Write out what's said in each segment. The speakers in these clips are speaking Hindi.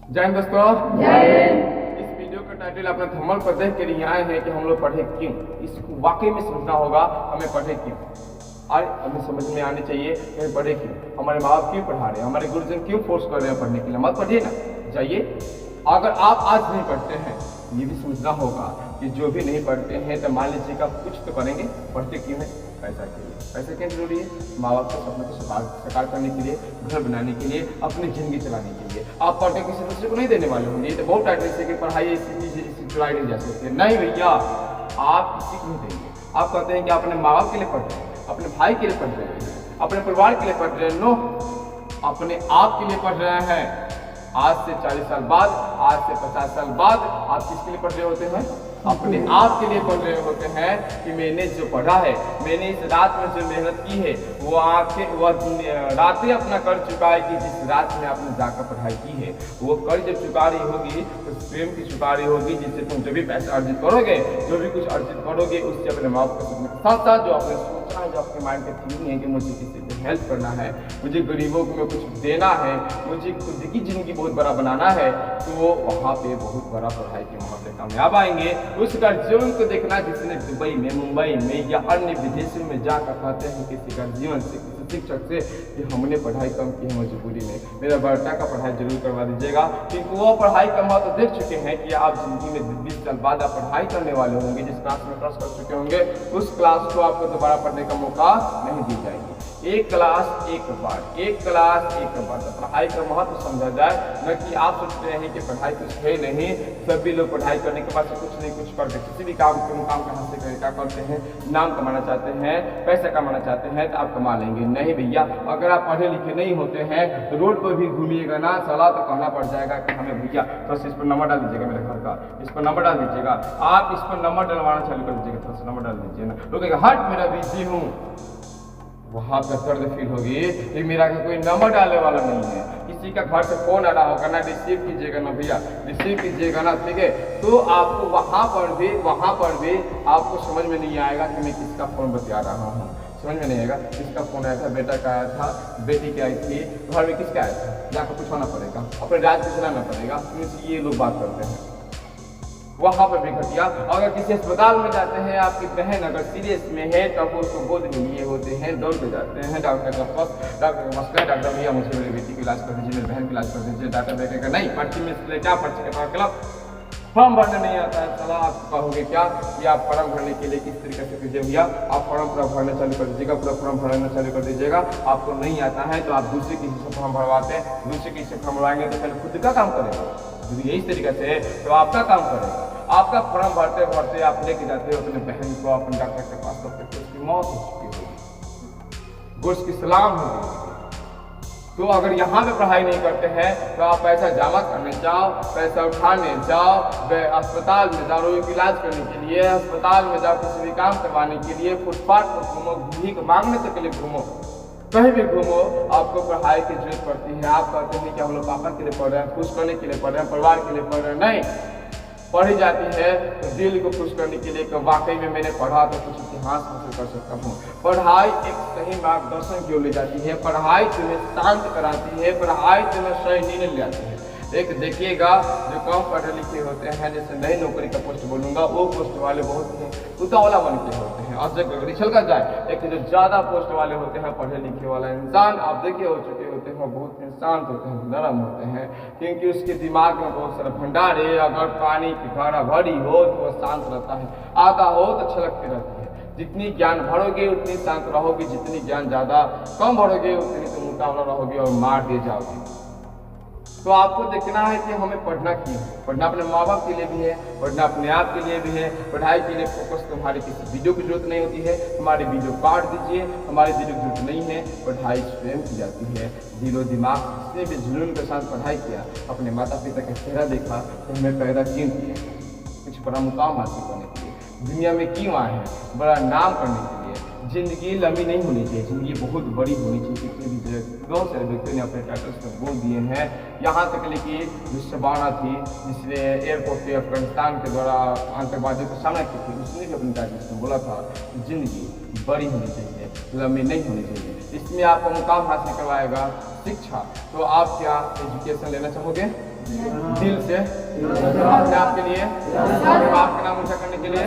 जय हिंद दोस्तों। जय हिंद। इस वीडियो का टाइटल अपने थंबनेल पर देख के लिए आए हैं कि हम लोग पढ़े क्यों। इसको वाकई में समझना होगा हमें पढ़े क्यों, और हमें समझ में आनी चाहिए कि हमें पढ़े क्यों, हमारे माँ बाप क्यों पढ़ा रहे हैं, हमारे गुरुजन क्यों फोर्स कर रहे हैं पढ़ने के लिए। मत पढ़िए ना, जाइए। अगर आप आज नहीं पढ़ते हैं, ये भी समझना होगा कि जो भी नहीं पढ़ते हैं तो मान लीजिएगा कुछ तो करेंगे। पढ़ते क्यों है? पैसा के लिए। पैसा क्यों जरूरी है? माँ बाप के सपने को साकार करने के लिए, घर बनाने के लिए, अपनी जिंदगी चलाने के लिए। आप पढ़ के किसी दूसरे को नहीं देने वाले होंगे। ये तो बहुत टाइटल से कि पढ़ाई ऐसी चीज इससे चुराई नहीं जा सकती। नहीं भैया, आप किसी को नहीं देंगे। आप कहते हैं कि अपने माँ बाप के लिए पढ़ रहे हैं, अपने भाई के लिए पढ़ रहे हैं, अपने परिवार के लिए पढ़ रहे हैं। नो, अपने आप के लिए पढ़ रहे हैं। आज से 40 साल बाद, आज से 50 साल बाद आप किसके लिए पढ़ रहे होते हैं? अपने आप के लिए पढ़ रहे होते हैं कि मैंने जो पढ़ा है, मैंने इस रात में जो मेहनत की है, वो रातें अपना कर चुका है कि जिस रात में आपने जाकर पढ़ाई की है, वो कर जब चुका रही होगी तो प्रेम की चुका रही होगी, जिससे तुम जो भी पैसा अर्जित करोगे, जो भी कुछ अर्जित करोगे, उससे अपने माँ बाप के साथ साथ जो आपने सोचा है, जो आपके माइंड में फीलिंग है कि मुझे किसी को हेल्प करना है, मुझे गरीबों को कुछ देना है, मुझे खुद की जिंदगी बहुत बड़ा बनाना है, तो वहाँ पे बहुत बड़ा पढ़ाई के वहाँ पे कामयाब आएंगे। उस गर्जियन को देखना जिसने दुबई में, मुंबई में या अन्य विदेशों में जाकर कहते हैं किसी गर्जियन से, किसी शिक्षक से कि हमने पढ़ाई कम की है मजबूरी में, मेरा बेटा का पढ़ाई जरूर करवा दीजिएगा। क्योंकि वो पढ़ाई कम हुआ तो देख चुके हैं कि आप जिंदगी में 20 साल बाद आप पढ़ाई करने वाले होंगे। जिस क्लास में क्रॉस कर चुके होंगे, उस क्लास को आपको दोबारा पढ़ने का मौका नहीं दी जाएगी। एक क्लास एक बार, एक क्लास एक बार। तो पढ़ाई का महत्व समझा जाए, न कि आप सोचते हैं कि पढ़ाई कुछ है नहीं। सभी लोग पढ़ाई करने के बाद से कुछ नहीं कुछ करते, किसी भी काम को मुकाम कहाँ से क्या करते हैं, नाम कमाना चाहते हैं, पैसा कमाना चाहते हैं तो आप कमा लेंगे। नहीं भैया, अगर आप पढ़े लिखे नहीं होते हैं तो रोड पर भी घूमिएगा ना, सलाह तो कहना पड़ जाएगा कि हमें भैया बस इस पर नंबर डाल दीजिएगा, मेरे घर का इस पर नंबर डाल दीजिएगा, आप इस पर नंबर डलवाना चालू कर दीजिएगा, थोड़ा सा नंबर डाल दीजिए ना। लोग हट मेरा बिजी हूँ, वहाँ पर दर्द फील होगी कि मेरा कोई नंबर डालने वाला नहीं है। किसी का घर से फोन आ रहा होगा ना, रिसीव कीजिएगा ना भैया, रिसीव कीजिएगा ना, ठीक है। तो आपको वहाँ पर भी आपको समझ में नहीं आएगा कि मैं किसका फोन बतिया रहा हूँ। समझ में नहीं आएगा किसका फोन आया था, बेटा का आया था, बेटी की आई थी, घर में किसका आया था, जाकर पूछवाना पड़ेगा, अपने राज्य से चलाना पड़ेगा। ये लोग बात करते हैं। वहाँ पर भी घटिया। अगर किसी अस्पताल में जाते हैं, आपकी बहन अगर सीरियस में है तब तो उसको गोद में लिए होते हैं, दौड़ के जाते हैं डॉक्टर के पास। डॉक्टर के पास गए, डॉक्टर भैया मुझे मेरी बेटी का इलाज कर दीजिए, मेरी बहन का इलाज कर दीजिए। डॉक्टर देखेगा नहीं, पर्ची में इसलिए क्या, पर्ची के पास क्लब फॉर्म भरने नहीं आता है। सलाह आप कहोगे क्या कि आप फॉर्म भरने के लिए किस तरीके से कीजिए भैया, आप फॉर्म पूरा भरना चालू कर दीजिएगा, पूरा फॉर्म भरना चालू कर दीजिएगा। आपको नहीं आता है तो आप दूसरे किसी से फॉर्म भरवाते हैं, दूसरे किसी से फॉर्म भरवाएंगे तो पहले खुद का काम करेगा। यदि यही तरीके से तो आपका काम करेगा। आपका फॉर्म भरते भरते आप लेके जाते हो अपने बहन को अपने डॉक्टर के पास, तब तक उसकी मौत हो चुकी होगी, गोश्त की सलाम होगी। तो अगर यहाँ पे पढ़ाई नहीं करते हैं तो आप पैसा जमा करने जाओ, पैसा उठाने जाओ, अस्पताल में जाओ रोगी इलाज करने के लिए, अस्पताल में जाओ किसी भी काम करवाने के लिए, फुटपाथ पर घूमो, भीख मांगने तक के लिए घूमो, कहीं भी घूमो, आपको पढ़ाई की जरूरत पड़ती है। आप कहते हैं कि हम लोग पापा के लिए पढ़ रहे हैं, खुश करने के लिए पढ़ रहे हैं, परिवार के लिए पढ़ रहे हैं। नहीं, पढ़ी जाती है तो दिल को खुश करने के लिए कि वाकई में मैंने पढ़ा तो कुछ इतिहास हासिल कर सकता हूँ। पढ़ाई एक सही मार्गदर्शन की ओर ले जाती है, पढ़ाई तुम्हें शांत कराती है, पढ़ाई तुम्हें सही निर्णय ले जाती है। एक देखिएगा जो कम पढ़े लिखे होते हैं, जैसे नई नौकरी का पोस्ट बोलूँगा, वो पोस्ट वाले बहुत ही उतावला मन के होते हैं। और जब अगर चल कर जाए, एक जो ज़्यादा पोस्ट वाले होते हैं, पढ़े लिखे वाला इंसान आप देखे हो चुके होते हैं, बहुत शांत होते हैं, नरम होते हैं, क्योंकि उसके दिमाग में बहुत सारा भंडार है। अगर पानी की धारा भरी हो तो वह शांत रहता है, आता हो तो छलकती रहती है। जितनी ज्ञान भरोगे उतनी शांत रहोगे, जितनी ज्ञान ज़्यादा कम भरोगे उतनी तुम उतावला रहोगे और मार दिए जाओगे। तो आपको देखना है कि हमें पढ़ना क्यों है। पढ़ना अपने माँ बाप के लिए भी है, पढ़ना अपने आप के लिए भी है। पढ़ाई के लिए फोकस तुम्हारी किसी वीडियो की जरूरत नहीं होती है, हमारे वीडियो काट दीजिए, हमारी वीडियो की जरूरत नहीं है। पढ़ाई स्वयं की जाती है, दिलो दिमाग से भी जुनून के साथ पढ़ाई किया, अपने माता पिता का चेहरा देखा तो हमें पैदा क्यों किया, कुछ बड़ा मुकाम हासिल करने के लिए, दुनिया में क्यों आए हैं, बड़ा नाम करने के लिए। जिंदगी लंबी नहीं होनी चाहिए, जिंदगी बहुत बड़ी होनी चाहिए। कितनी भी बहुत सारे व्यक्तियों ने अपने टाइटल्स में बोल दिए हैं। यहाँ तक कि जो शबाना थी जिसने एयरपोर्ट पे अफगानिस्तान के द्वारा आतंकवादियों का सामना की थी, उसने भी अपने टाइटल्स में बोला था जिंदगी बड़ी होनी चाहिए, लंबी नहीं होनी चाहिए। इसमें आपका मुकाम हासिल करवाएगा शिक्षा। तो आप क्या एजुकेशन लेना चाहोगे दिल से अपने आप के लिए, अपने बाप का नाम ऊंचा करने के लिए?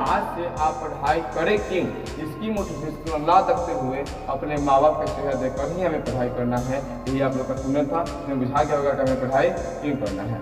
आज से आप पढ़ाई करें क्यों, इसकी मोटिवेशन ना रखते हुए अपने माँ बाप का चेहरा देखकर ही हमें पढ़ाई करना है। यही आप लोग का सुनना था, हमें बुझा गया होगा कि हमें पढ़ाई क्यों करना है।